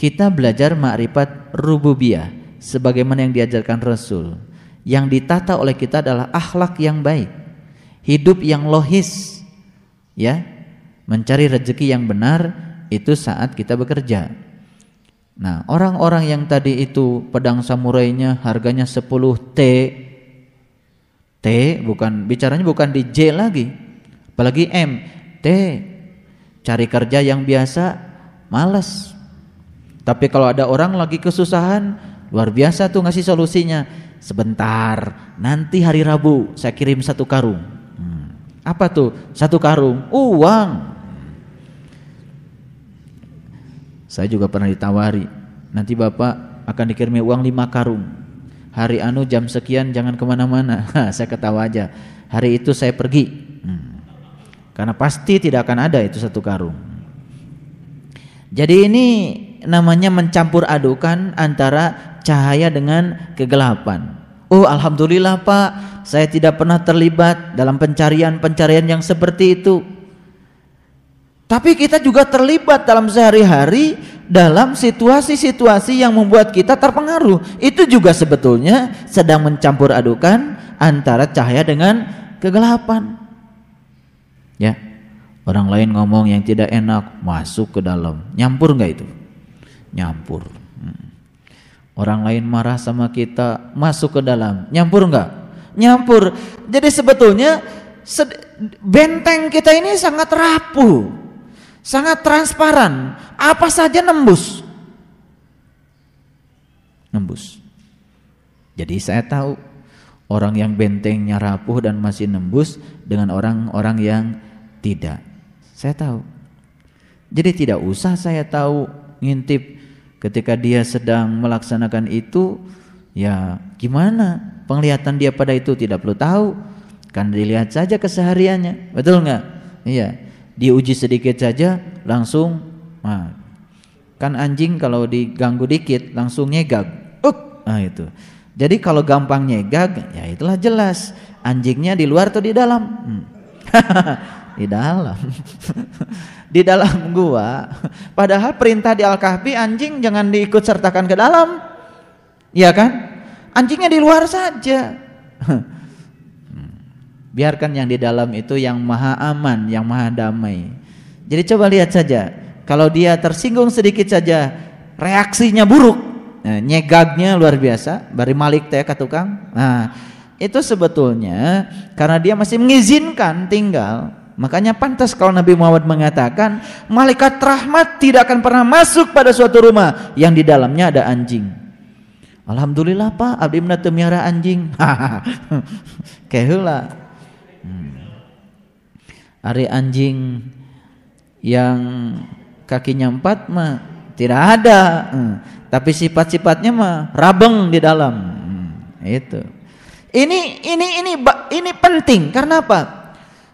kita belajar ma'rifat rububiyah sebagaimana yang diajarkan Rasul. Yang ditata oleh kita adalah akhlak yang baik, hidup yang logis, ya, mencari rezeki yang benar itu saat kita bekerja. Nah, orang-orang yang tadi itu pedang samurainya harganya 10 T bukan, bicaranya bukan di J lagi, apalagi M, T, cari kerja yang biasa malas. Tapi kalau ada orang lagi kesusahan, luar biasa tuh ngasih solusinya. Sebentar, nanti hari Rabu saya kirim 1 karung. Apa tuh 1 karung? Uang. Saya juga pernah ditawari, nanti Bapak akan dikirimi uang 5 karung. Hari anu jam sekian jangan kemana-mana. Saya ketawa aja. Hari itu saya pergi, karena pasti tidak akan ada itu 1 karung. Jadi ini namanya mencampur adukan antara cahaya dengan kegelapan. Oh, alhamdulillah Pak, saya tidak pernah terlibat dalam pencarian yang seperti itu. Tapi kita juga terlibat dalam sehari-hari dalam situasi-situasi yang membuat kita terpengaruh. Itu juga sebetulnya sedang mencampur adukan antara cahaya dengan kegelapan. Ya, orang lain ngomong yang tidak enak masuk ke dalam, nyampur nggak itu? Nyampur. Orang lain marah sama kita, masuk ke dalam, nyampur nggak? Nyampur. Jadi sebetulnya benteng kita ini sangat rapuh, sangat transparan, apa saja nembus. Jadi saya tahu orang yang bentengnya rapuh dan masih nembus dengan orang-orang yang tidak. Saya tahu. Jadi tidak usah saya tahu, ngintip ketika dia sedang melaksanakan itu, ya gimana penglihatan dia pada itu tidak perlu tahu, kan dilihat saja kesehariannya, betul nggak? Iya, diuji sedikit saja langsung, nah, kan anjing kalau diganggu dikit langsung nyegag, nah itu. Jadi kalau gampang nyegag, ya itulah jelas anjingnya di luar atau di dalam. Di dalam. Di dalam gua. Padahal perintah di Al-Kahfi anjing jangan diikut sertakan ke dalam, ya kan? Anjingnya di luar saja. Biarkan yang di dalam itu yang maha aman, yang maha damai. Jadi coba lihat saja, kalau dia tersinggung sedikit saja reaksinya buruk, nah, nyegagnya luar biasa. Bari Malik teh ka tukang. Nah, itu sebetulnya karena dia masih mengizinkan tinggal. Makanya pantas kalau Nabi Muhammad mengatakan malaikat rahmat tidak akan pernah masuk pada suatu rumah yang di dalamnya ada anjing. Alhamdulillah Pak, abdi mna teu miara anjing. Keheula. Ari anjing yang kakinya 4 mah tidak ada. Tapi sifat-sifatnya mah rabeng di dalam. Itu. Ini penting karena apa?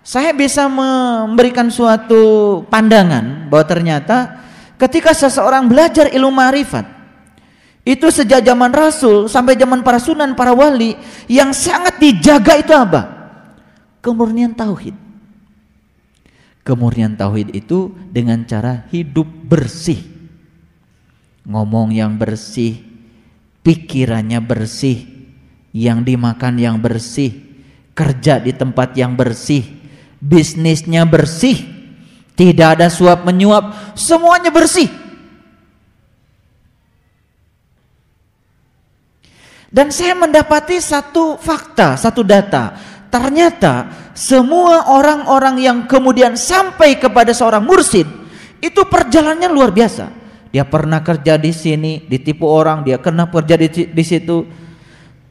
Saya bisa memberikan suatu pandangan bahwa ternyata ketika seseorang belajar ilmu ma'rifat, itu sejak zaman Rasul sampai zaman para sunan, para wali, yang sangat dijaga itu apa? Kemurnian tauhid. Kemurnian tauhid itu dengan cara hidup bersih, ngomong yang bersih, pikirannya bersih, yang dimakan yang bersih, kerja di tempat yang bersih, bisnisnya bersih, tidak ada suap menyuap, semuanya bersih. Dan saya mendapati satu fakta, satu data, ternyata semua orang-orang yang kemudian sampai kepada seorang mursyid itu perjalanannya luar biasa. Dia pernah kerja di sini, ditipu orang, dia pernah kerja di situ.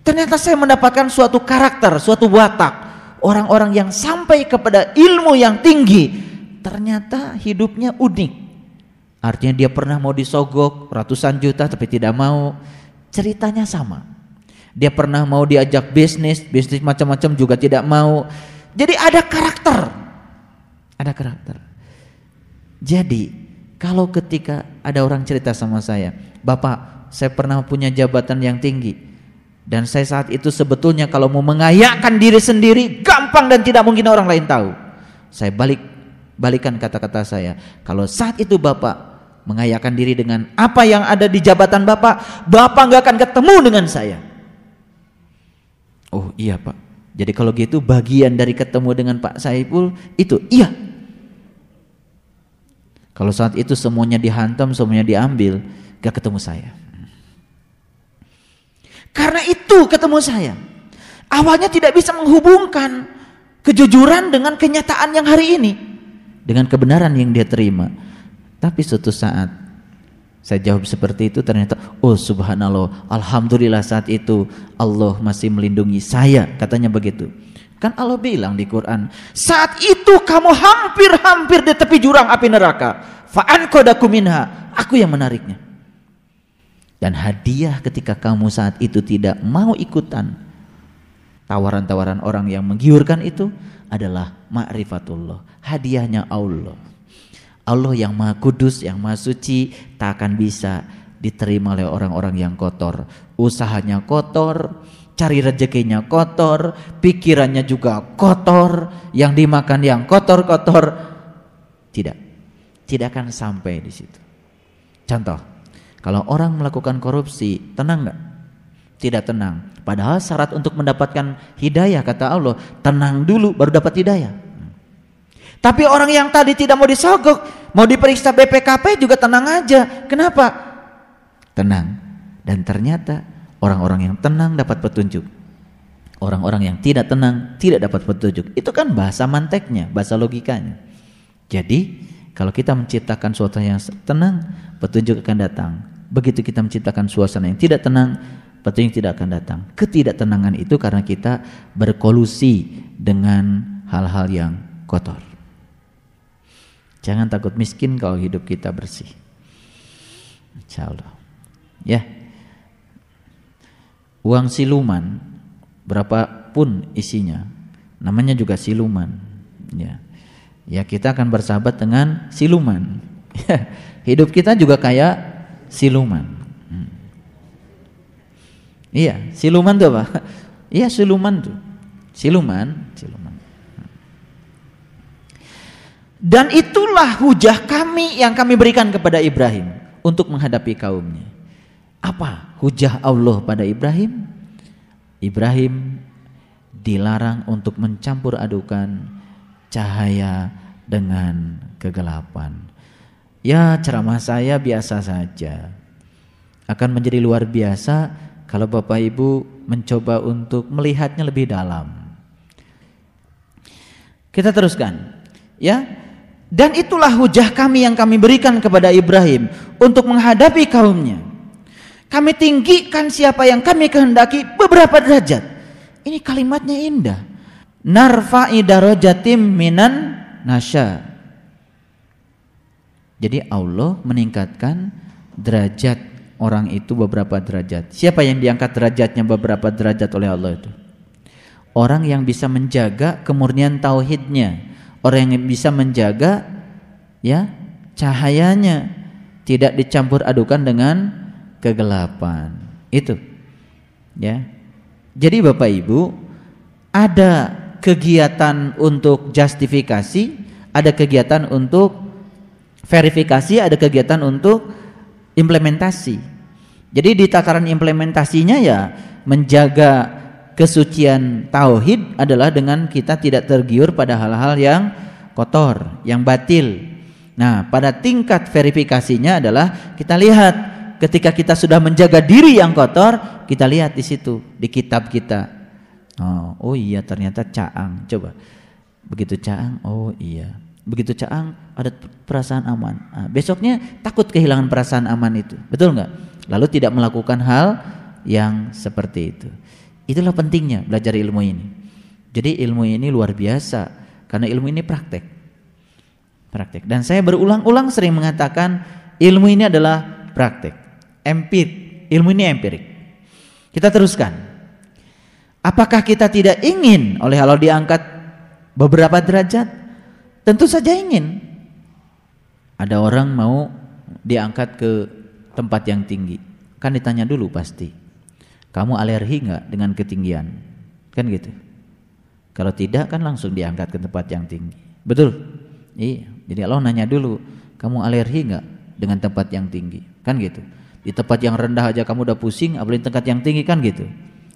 Ternyata saya mendapatkan suatu karakter, suatu watak orang-orang yang sampai kepada ilmu yang tinggi, ternyata hidupnya unik. Artinya dia pernah mau disogok ratusan juta tapi tidak mau, ceritanya sama. Dia pernah mau diajak bisnis macam-macam juga tidak mau. Jadi ada karakter. Jadi kalau ketika ada orang cerita sama saya, Bapak, saya pernah punya jabatan yang tinggi, dan saya saat itu sebetulnya kalau mau mengayakkan diri sendiri gampang dan tidak mungkin orang lain tahu. Saya balikan kata-kata saya. Kalau saat itu Bapak mengayakan diri dengan apa yang ada di jabatan Bapak, Bapak nggak akan ketemu dengan saya. Oh iya Pak, jadi kalau gitu bagian dari ketemu dengan Pak Saiful itu, iya. Kalau saat itu semuanya dihantam, semuanya diambil, gak ketemu saya. Karena itu ketemu saya. Awalnya tidak bisa menghubungkan kejujuran dengan kenyataan yang hari ini, dengan kebenaran yang dia terima. Tapi suatu saat saya jawab seperti itu, ternyata oh subhanallah, alhamdulillah saat itu Allah masih melindungi saya, katanya begitu. Kan Allah bilang di Quran, saat itu kamu hampir-hampir di tepi jurang api neraka, fa'anqadakum minha, aku yang menariknya. Dan hadiah ketika kamu saat itu tidak mau ikutan tawaran-tawaran orang yang menggiurkan itu adalah ma'rifatullah, hadiahnya Allah. Allah yang maha kudus, yang maha suci, tak akan bisa diterima oleh orang-orang yang kotor. Usahanya kotor, cari rezekinya kotor, pikirannya juga kotor, yang dimakan yang kotor-kotor. Tidak akan sampai di situ. Contoh, kalau orang melakukan korupsi, tenang nggak? Tidak tenang. Padahal syarat untuk mendapatkan hidayah, kata Allah, tenang dulu baru dapat hidayah. Tapi orang yang tadi tidak mau disogok, mau diperiksa BPKP juga tenang aja. Kenapa? Tenang. Dan ternyata orang-orang yang tenang dapat petunjuk. Orang-orang yang tidak tenang tidak dapat petunjuk. Itu kan bahasa manteknya, bahasa logikanya. Jadi kalau kita menciptakan suasana yang tenang, petunjuk akan datang. Begitu kita menciptakan suasana yang tidak tenang, petunjuk tidak akan datang. Ketidaktenangan itu karena kita berkolusi dengan hal-hal yang kotor. Jangan takut miskin kalau hidup kita bersih. Insya Allah. Ya. Uang siluman, berapapun isinya, namanya juga siluman. Ya. Ya, kita akan bersahabat dengan siluman. Hidup kita juga kayak siluman. Iya, siluman tuh apa? Iya, siluman tuh. Siluman. Dan itulah hujah kami yang kami berikan kepada Ibrahim untuk menghadapi kaumnya. Apa hujah Allah pada Ibrahim? Ibrahim dilarang untuk mencampur adukan cahaya dengan kegelapan. Ya, ceramah saya biasa saja. Akan menjadi luar biasa kalau Bapak Ibu mencoba untuk melihatnya lebih dalam. Kita teruskan. Ya. Dan itulah hujah kami yang kami berikan kepada Ibrahim untuk menghadapi kaumnya. Kami tinggikan siapa yang kami kehendaki beberapa derajat. Ini kalimatnya indah. Narfa'i darajatim minan nasya. Jadi Allah meningkatkan derajat orang itu beberapa derajat. Siapa yang diangkat derajatnya beberapa derajat oleh Allah itu? Orang yang bisa menjaga kemurnian tauhidnya. Orang yang bisa menjaga ya cahayanya, tidak dicampur adukan dengan kegelapan. Itu ya. Jadi Bapak Ibu, ada kegiatan untuk justifikasi, ada kegiatan untuk verifikasi, ada kegiatan untuk implementasi. Jadi di tataran implementasinya ya menjaga kesucian tauhid adalah dengan kita tidak tergiur pada hal-hal yang kotor, yang batil. Nah, pada tingkat verifikasinya adalah kita lihat ketika kita sudah menjaga diri yang kotor, kita lihat di situ di kitab kita. Oh iya, ternyata caang. Coba. Begitu caang, oh iya. Begitu caang ada perasaan aman. Nah, besoknya takut kehilangan perasaan aman itu. Betul nggak? Lalu tidak melakukan hal yang seperti itu. Itulah pentingnya belajar ilmu ini. Jadi ilmu ini luar biasa karena ilmu ini praktek. Dan saya berulang-ulang sering mengatakan ilmu ini adalah praktek. Ilmu ini empirik. Kita teruskan. Apakah kita tidak ingin oleh Allah diangkat beberapa derajat? Tentu saja ingin. Ada orang mau diangkat ke tempat yang tinggi, kan ditanya dulu pasti. Kamu alergi nggak dengan ketinggian? Kan gitu. Kalau tidak kan langsung diangkat ke tempat yang tinggi. Betul? Iya. Jadi Allah nanya dulu, kamu alergi nggak dengan tempat yang tinggi, kan gitu. Di tempat yang rendah aja kamu udah pusing, apalagi tempat yang tinggi, kan gitu.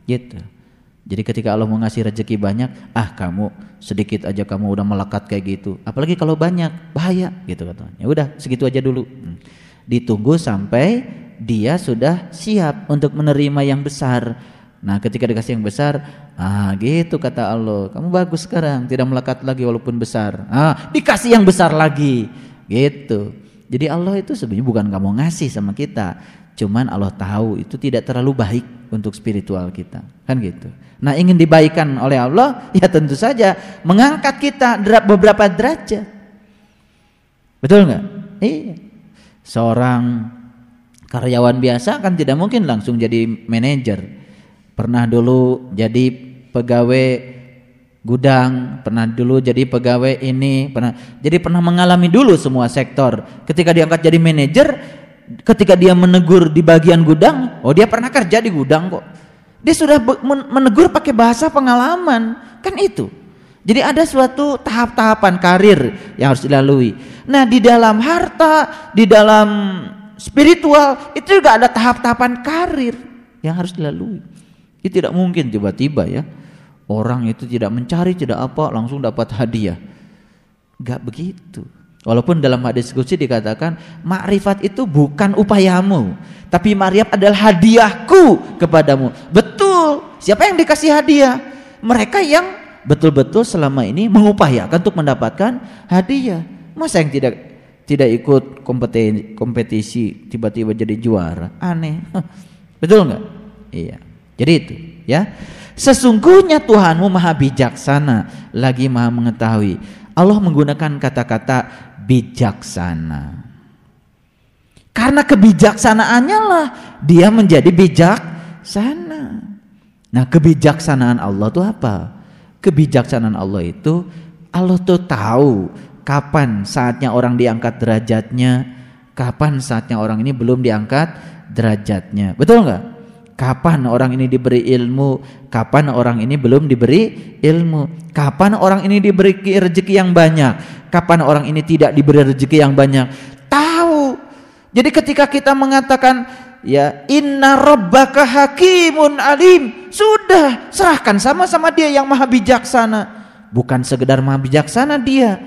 Gitu. Jadi ketika Allah mau ngasih rezeki banyak, kamu sedikit aja kamu udah melekat kayak gitu. Apalagi kalau banyak, bahaya gitu katanya. Ya udah, segitu aja dulu. Ditunggu sampai dia sudah siap untuk menerima yang besar. Nah, ketika dikasih yang besar, gitu kata Allah. Kamu bagus sekarang, tidak melekat lagi walaupun besar. Dikasih yang besar lagi. Gitu. Jadi Allah itu sebenarnya bukan gak mau ngasih sama kita, cuman Allah tahu itu tidak terlalu baik untuk spiritual kita, kan gitu. Nah, ingin dibaikan oleh Allah, ya tentu saja mengangkat kita beberapa derajat. Betul nggak? Iya. Seorang karyawan biasa kan tidak mungkin langsung jadi manajer. Pernah dulu jadi pegawai gudang, pernah dulu jadi pegawai ini, pernah mengalami dulu semua sektor. Ketika diangkat jadi manajer, ketika dia menegur di bagian gudang, dia pernah kerja di gudang kok. Dia sudah menegur pakai bahasa pengalaman, kan itu. Jadi ada suatu tahap-tahapan karir yang harus dilalui. Nah, di dalam harta, di dalam spiritual itu juga ada tahap-tahapan karir yang harus dilalui. Itu tidak mungkin tiba-tiba ya. Orang itu tidak mencari, tidak apa, langsung dapat hadiah. Gak begitu. Walaupun dalam hadis qudsi dikatakan makrifat itu bukan upayamu, tapi makrifat adalah hadiahku kepadamu. Betul. Siapa yang dikasih hadiah? Mereka yang betul-betul selama ini mengupayakan untuk mendapatkan hadiah. Masa yang tidak ikut kompetisi tiba-tiba jadi juara? Aneh. Betul nggak? Iya. Jadi itu ya. Sesungguhnya Tuhanmu maha bijaksana, lagi maha mengetahui. Allah menggunakan kata-kata bijaksana. Karena kebijaksanaannya lah dia menjadi bijaksana. Nah, kebijaksanaan Allah itu apa? Kebijaksanaan Allah itu, Allah tuh tahu kapan saatnya orang diangkat derajatnya, kapan saatnya orang ini belum diangkat derajatnya. Betul nggak? Kapan orang ini diberi ilmu, kapan orang ini belum diberi ilmu, kapan orang ini diberi rezeki yang banyak, kapan orang ini tidak diberi rezeki yang banyak. Tahu. Jadi ketika kita mengatakan ya inna rabbaka hakimun alim, sudah serahkan sama-sama dia yang maha bijaksana. Bukan sekedar maha bijaksana, dia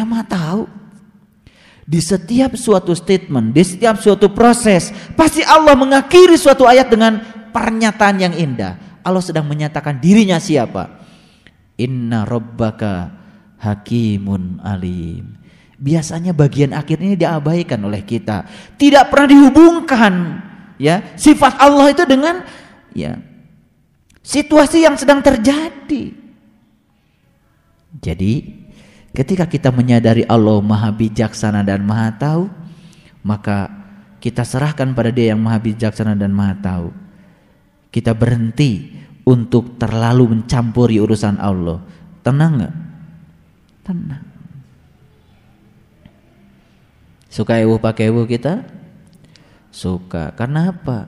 maha tahu. Di setiap suatu statement, di setiap suatu proses, pasti Allah mengakhiri suatu ayat dengan pernyataan yang indah. Allah sedang menyatakan dirinya siapa? Inna rabbaka hakimun alim. Biasanya bagian akhir ini diabaikan oleh kita. Tidak pernah dihubungkan ya sifat Allah itu dengan ya situasi yang sedang terjadi. Jadi ketika kita menyadari Allah maha bijaksana dan maha tahu, maka kita serahkan pada dia yang maha bijaksana dan maha tahu. Kita berhenti untuk terlalu mencampuri urusan Allah. Tenang gak? Tenang. Suka ewu pakai ewu kita? Suka. Karena apa?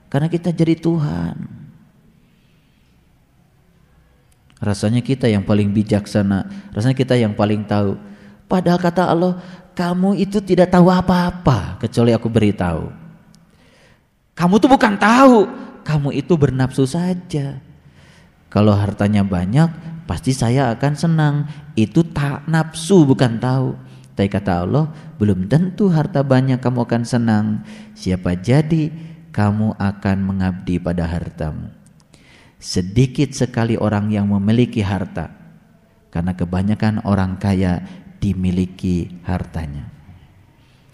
Karena kita jadi Tuhan. Rasanya kita yang paling bijaksana, rasanya kita yang paling tahu. Padahal kata Allah, kamu itu tidak tahu apa-apa kecuali aku beritahu. Kamu tuh bukan tahu, kamu itu bernafsu saja. Kalau hartanya banyak, pasti saya akan senang. Itu tak nafsu, bukan tahu. Tapi kata Allah, belum tentu harta banyak kamu akan senang. Siapa jadi kamu akan mengabdi pada hartamu. Sedikit sekali orang yang memiliki harta, karena kebanyakan orang kaya dimiliki hartanya.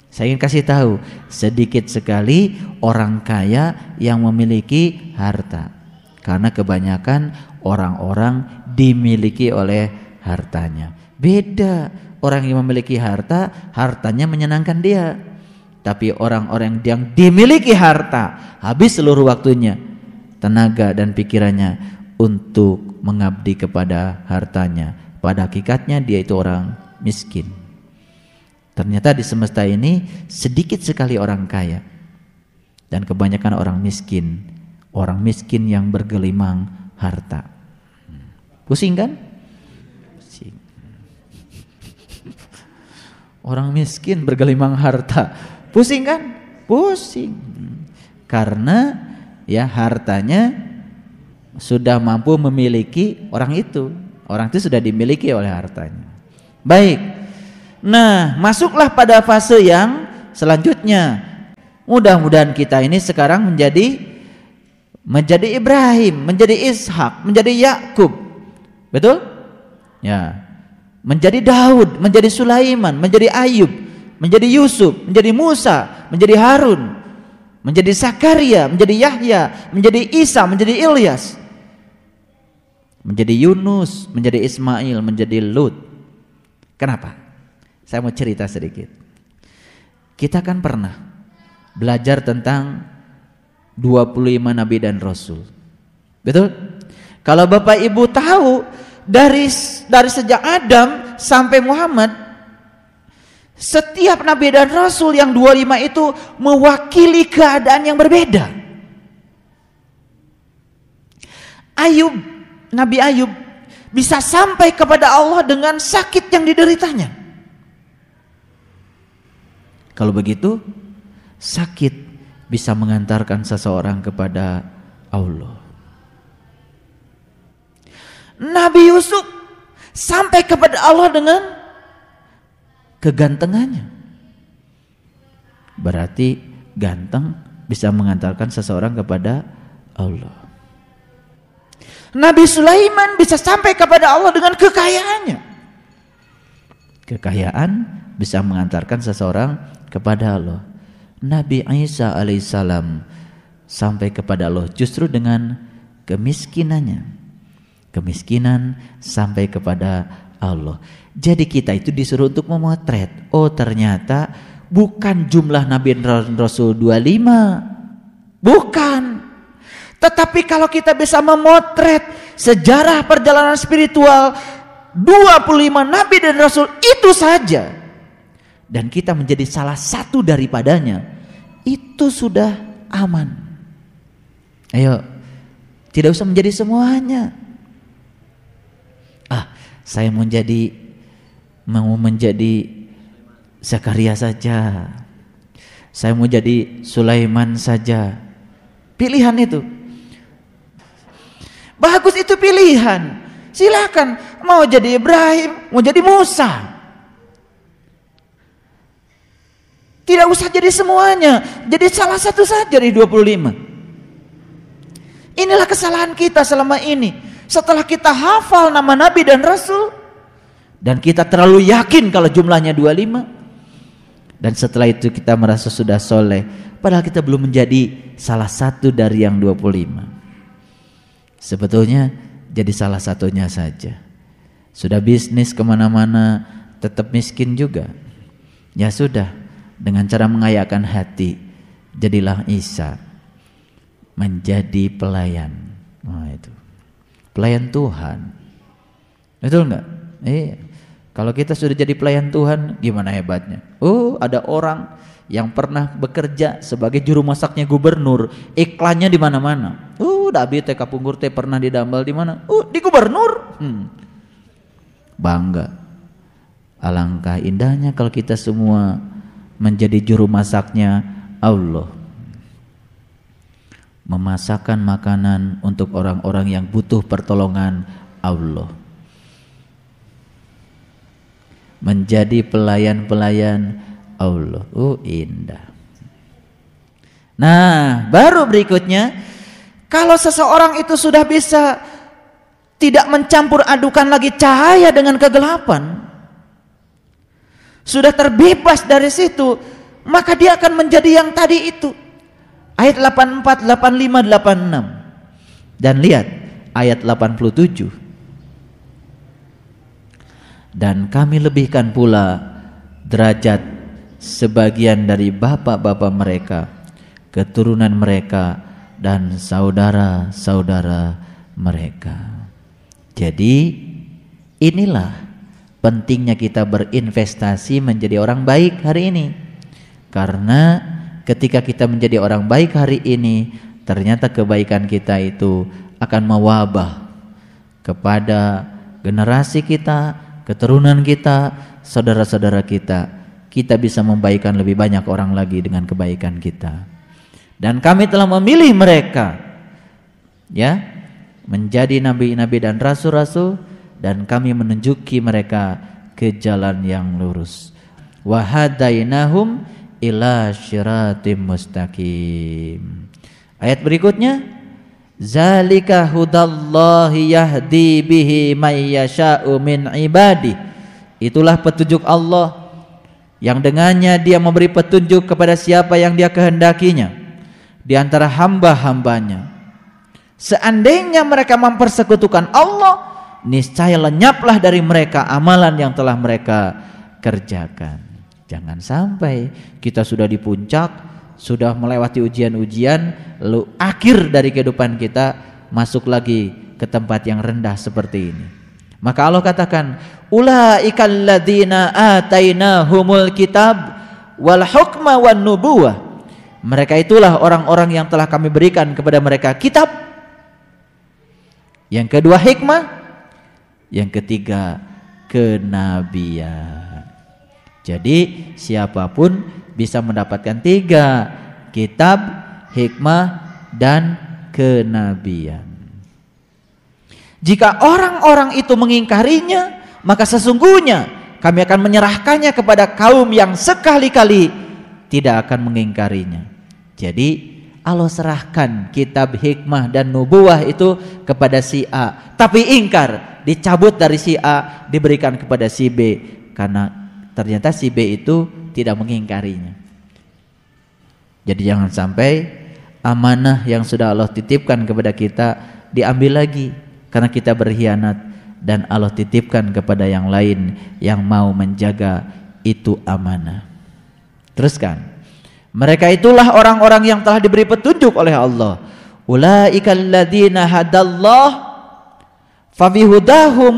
Saya ingin kasih tahu, sedikit sekali orang kaya yang memiliki harta, karena kebanyakan orang-orang dimiliki oleh hartanya. Beda, orang yang memiliki harta, hartanya menyenangkan dia. Tapi orang-orang yang dimiliki harta, habis seluruh waktunya, tenaga dan pikirannya untuk mengabdi kepada hartanya. Pada hakikatnya dia itu orang miskin. Ternyata di semesta ini sedikit sekali orang kaya dan kebanyakan orang miskin. Orang miskin yang bergelimang harta. Pusing kan? Pusing. Orang miskin bergelimang harta. Pusing kan? Pusing. Karena ya hartanya sudah mampu memiliki orang itu. Orang itu sudah dimiliki oleh hartanya. Baik. Nah, masuklah pada fase yang selanjutnya. Mudah-mudahan kita ini sekarang menjadi Ibrahim, menjadi Ishak, menjadi Yakub. Betul? Ya. Menjadi Daud, menjadi Sulaiman, menjadi Ayub, menjadi Yusuf, menjadi Musa, menjadi Harun, menjadi Zakaria, menjadi Yahya, menjadi Isa, menjadi Ilyas, menjadi Yunus, menjadi Ismail, menjadi Lut. Kenapa? Saya mau cerita sedikit. Kita kan pernah belajar tentang 25 nabi dan rasul. Betul? Kalau Bapak Ibu tahu, dari sejak Adam sampai Muhammad, setiap nabi dan rasul yang 25 itu mewakili keadaan yang berbeda. Nabi Ayub bisa sampai kepada Allah dengan sakit yang dideritanya. Kalau begitu, sakit bisa mengantarkan seseorang kepada Allah. Nabi Yusuf sampai kepada Allah dengan kegantengannya. Berarti ganteng bisa mengantarkan seseorang kepada Allah. Nabi Sulaiman bisa sampai kepada Allah dengan kekayaannya. Kekayaan bisa mengantarkan seseorang kepada Allah. Nabi Isa alaihissalam sampai kepada Allah justru dengan kemiskinannya. Kemiskinan sampai kepada Allah. Jadi kita itu disuruh untuk memotret. Oh, ternyata bukan jumlah Nabi dan Rasul 25. Bukan. Tetapi kalau kita bisa memotret sejarah perjalanan spiritual 25 Nabi dan Rasul itu saja, dan kita menjadi salah satu daripadanya, itu sudah aman. Ayo, tidak usah menjadi semuanya. Saya mau menjadi Zakaria saja. Saya mau jadi Sulaiman saja. Pilihan itu. Bagus, itu pilihan. Silakan mau jadi Ibrahim, mau jadi Musa. Tidak usah jadi semuanya. Jadi salah satu saja dari 25. Inilah kesalahan kita selama ini. Setelah kita hafal nama Nabi dan Rasul, dan kita terlalu yakin kalau jumlahnya 25, dan setelah itu kita merasa sudah soleh, padahal kita belum menjadi salah satu dari yang 25. Sebetulnya jadi salah satunya saja. Sudah bisnis kemana-mana tetap miskin juga. Ya sudah, dengan cara mengayakan hati, jadilah Isa, menjadi pelayan. Nah, itu pelayan Tuhan. Betul enggak? Kalau kita sudah jadi pelayan Tuhan, gimana hebatnya? Oh, ada orang yang pernah bekerja sebagai juru masaknya gubernur, iklannya di mana-mana. Dabi teh kapungkur teh pernah didambal di mana? Di gubernur. Bangga. Alangkah indahnya kalau kita semua menjadi juru masaknya Allah. Memasakkan makanan untuk orang-orang yang butuh pertolongan Allah. Menjadi pelayan-pelayan Allah. Indah. Nah, baru berikutnya, kalau seseorang itu sudah bisa tidak mencampur adukan lagi cahaya dengan kegelapan, sudah terbebas dari situ, maka dia akan menjadi yang tadi itu. Ayat 84, 85, 86. Dan lihat ayat 87. Dan kami lebihkan pula derajat sebagian dari bapak-bapak mereka, keturunan mereka, dan saudara-saudara mereka. Jadi inilah pentingnya kita berinvestasi menjadi orang baik hari ini. Karena ketika kita menjadi orang baik hari ini, ternyata kebaikan kita itu akan mewabah kepada generasi kita, keturunan kita, saudara-saudara kita kita bisa membaikkan lebih banyak orang lagi dengan kebaikan kita. Dan kami telah memilih mereka, ya, menjadi nabi-nabi dan rasul-rasul, dan kami menunjuki mereka ke jalan yang lurus. Wa hadainahum ila syiratim mustaqim. Ayat berikutnya, zalika hudallahi yahdi bihi may yasha'u min ibadi. Itulah petunjuk Allah yang dengannya Dia memberi petunjuk kepada siapa yang Dia kehendakinya di antara hamba-hambanya. Seandainya mereka mempersekutukan Allah, niscaya lenyaplah dari mereka amalan yang telah mereka kerjakan. Jangan sampai kita sudah di puncak, sudah melewati ujian-ujian, lalu akhir dari kehidupan kita masuk lagi ke tempat yang rendah seperti ini. Maka Allah katakan, ulaikal ladzina atainahumul kitab wal hukma wan nubuwah. Mereka itulah orang-orang yang telah kami berikan kepada mereka kitab, yang kedua hikmah, yang ketiga kenabian. Jadi siapapun bisa mendapatkan 3, kitab, hikmah, dan kenabian. Jika orang-orang itu mengingkarinya, maka sesungguhnya kami akan menyerahkannya kepada kaum yang sekali-kali tidak akan mengingkarinya. Jadi Allah serahkan kitab, hikmah, dan nubuwah itu kepada si A, tapi ingkar, dicabut dari si A, diberikan kepada si B, karena ternyata si B itu tidak mengingkarinya. Jadi jangan sampai amanah yang sudah Allah titipkan kepada kita diambil lagi karena kita berkhianat, dan Allah titipkan kepada yang lain yang mau menjaga itu amanah. Teruskan, mereka itulah orang-orang yang telah diberi petunjuk oleh Allah. Ulaikal ladzina hadallah fabihudahu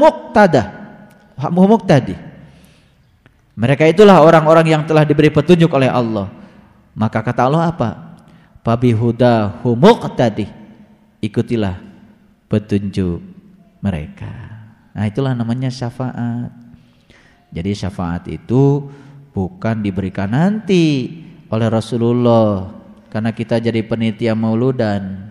muqtadi. Mereka itulah orang-orang yang telah diberi petunjuk oleh Allah. Maka kata Allah apa? Fabihudahu muqtadi. Ikutilah petunjuk mereka. Nah, itulah namanya syafaat. Jadi syafaat itu bukan diberikan nanti oleh Rasulullah karena kita jadi penitia mauludan,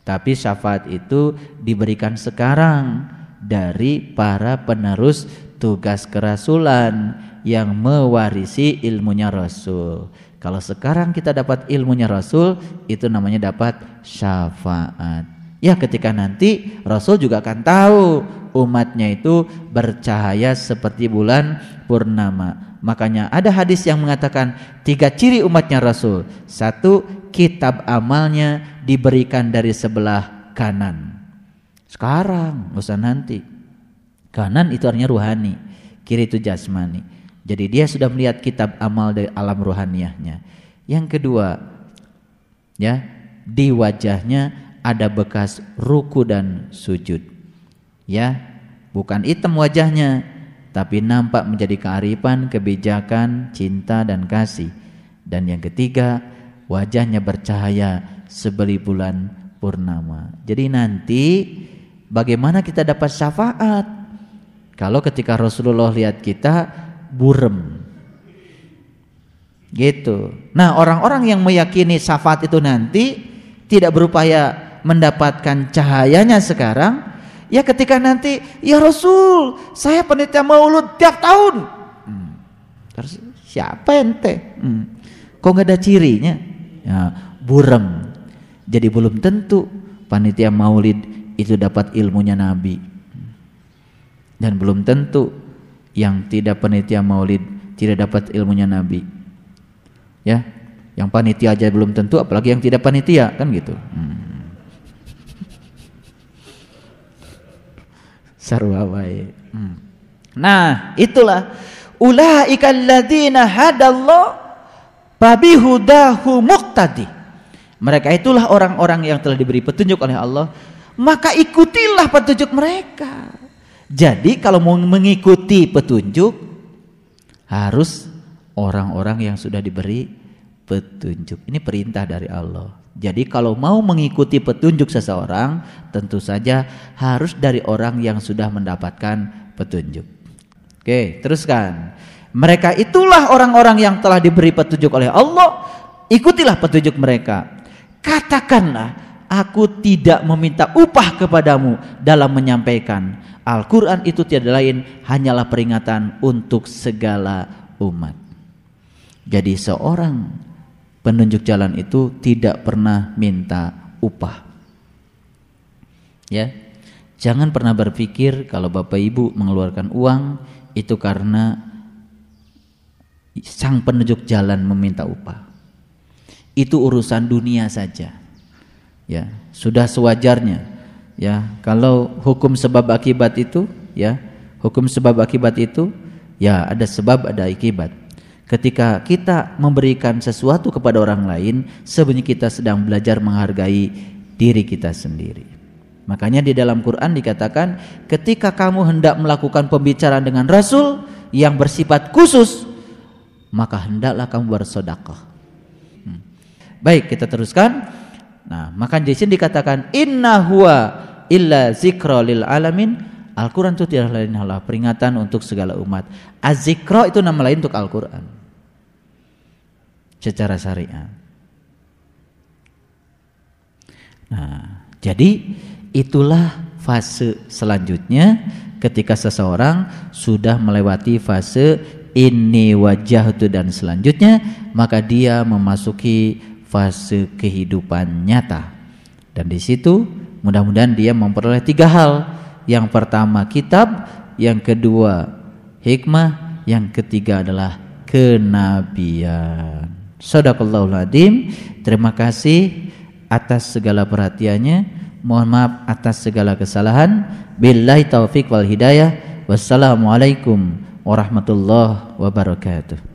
tapi syafaat itu diberikan sekarang dari para penerus tugas kerasulan yang mewarisi ilmunya Rasul. Kalau sekarang kita dapat ilmunya Rasul, itu namanya dapat syafaat. Ya, ketika nanti Rasul juga akan tahu umatnya itu bercahaya seperti bulan purnama. Makanya ada hadis yang mengatakan 3 ciri umatnya Rasul. 1, kitab amalnya diberikan dari sebelah kanan. Sekarang, nggak usah nanti. Kanan itu artinya ruhani, kiri itu jasmani. Jadi dia sudah melihat kitab amal dari alam ruhaniyahnya. Yang kedua, ya, di wajahnya ada bekas ruku dan sujud. Ya, bukan hitam wajahnya, tapi nampak menjadi kearifan, kebijakan, cinta dan kasih. Dan yang ketiga, wajahnya bercahaya seperti bulan purnama. Jadi nanti bagaimana kita dapat syafaat? Kalau ketika Rasulullah lihat kita burem, gitu. Nah, orang-orang yang meyakini syafaat itu nanti tidak berupaya mendapatkan cahayanya sekarang, ya ketika nanti, ya Rasul, saya panitia maulud tiap tahun. Terus siapa ente? Kok nggak ada cirinya? Ya, burem. Jadi belum tentu panitia maulid itu dapat ilmunya Nabi, dan belum tentu yang tidak panitia maulid tidak dapat ilmunya Nabi. Ya, yang panitia aja belum tentu, apalagi yang tidak panitia, kan gitu. Sarwa wae. Nah, itulah ulaikal ladzina hadallah fabihudahu muqtadi. Mereka itulah orang-orang yang telah diberi petunjuk oleh Allah, maka ikutilah petunjuk mereka. Jadi kalau mau mengikuti petunjuk harus orang-orang yang sudah diberi petunjuk. Ini perintah dari Allah. Jadi kalau mau mengikuti petunjuk seseorang, tentu saja harus dari orang yang sudah mendapatkan petunjuk. Oke, teruskan. Mereka itulah orang-orang yang telah diberi petunjuk oleh Allah, ikutilah petunjuk mereka. Katakanlah, aku tidak meminta upah kepadamu dalam menyampaikan. Al-Quran itu tiada lain hanyalah peringatan untuk segala umat. Jadi seorang penunjuk jalan itu tidak pernah minta upah. Ya, jangan pernah berpikir kalau Bapak Ibu mengeluarkan uang itu karena sang penunjuk jalan meminta upah. Itu urusan dunia saja. Ya, sudah sewajarnya. Ya, kalau hukum sebab akibat itu, ya, hukum sebab akibat itu, ya ada sebab ada akibat. Ketika kita memberikan sesuatu kepada orang lain, sebenarnya kita sedang belajar menghargai diri kita sendiri. Makanya di dalam Quran dikatakan, ketika kamu hendak melakukan pembicaraan dengan Rasul yang bersifat khusus, maka hendaklah kamu bersedekah. Baik, kita teruskan. Nah, maka di sini dikatakan inna huwa illa zikra lil alamin. Al-Quran itu tidak lain adalah peringatan untuk segala umat. Az-zikra itu nama lain untuk Al-Quran secara syariat. Nah, jadi itulah fase selanjutnya ketika seseorang sudah melewati fase inni wajhatu dan selanjutnya, maka dia memasuki fase kehidupan nyata. Dan di situ mudah-mudahan dia memperoleh 3 hal. Yang pertama kitab, yang kedua hikmah, yang ketiga adalah kenabian. Shadaqallahul adzim. Terima kasih atas segala perhatiannya. Mohon maaf atas segala kesalahan. Billahi taufik wal hidayah. Wassalamualaikum warahmatullahi wabarakatuh.